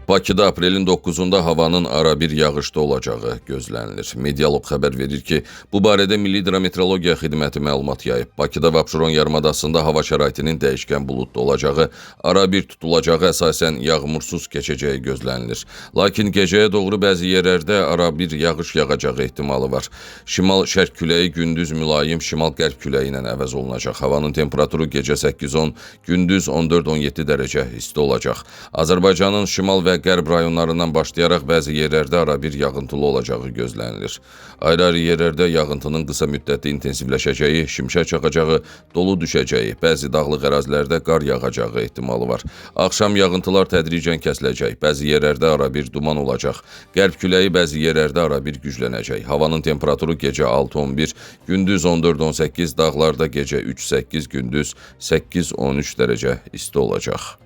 Bakıda aprelin 9-da havanın arabir yağışlı olacağı gözlənilir. Medialog xəbər verir ki, bu barədə Milli Hidrometeorologiya Xidməti məlumat yayıb. Bakıda və Abşeron yarımadasında hava şəraitinin dəyişkən buludlu olacağı, arabir tutulacağı, əsasən yağmursuz keçəcəyi gözlənilir. Lakin gecəyə doğru bəzi yerlərdə arabir yağış yağacağı ehtimalı var. Şimal-şərq küləyi gündüz mülayim şimal-qərb küləyi ilə əvəz olunacaq. Havanın temperaturu gecə 8-10, gündüz 14-17 dərəcə isti olacaq. Azərbaycanın şimal və qərb rayonlarından başlayaraq bəzi yerlərdə arabir yağıntılı olacağı gözlənilir. Ayrı-ayrı yerlərdə yağıntının qısa müddətli intensivləşəcəyi, şimşək çaxacağı, dolu düşəcəyi, bəzi dağlıq ərazilərdə qar yağacağı ehtimalı var. Axşam yağıntılar tədricən kəsiləcək, bəzi yerlərdə arabir duman olacaq. Qərb küləyi bəzi yerlərdə arabir güclənəcək. Havanın temperaturu gecə 6-11, gündüz 14-18, dağlarda gecə 3-8, gündüz 8-13 dərəcə isti olacaq.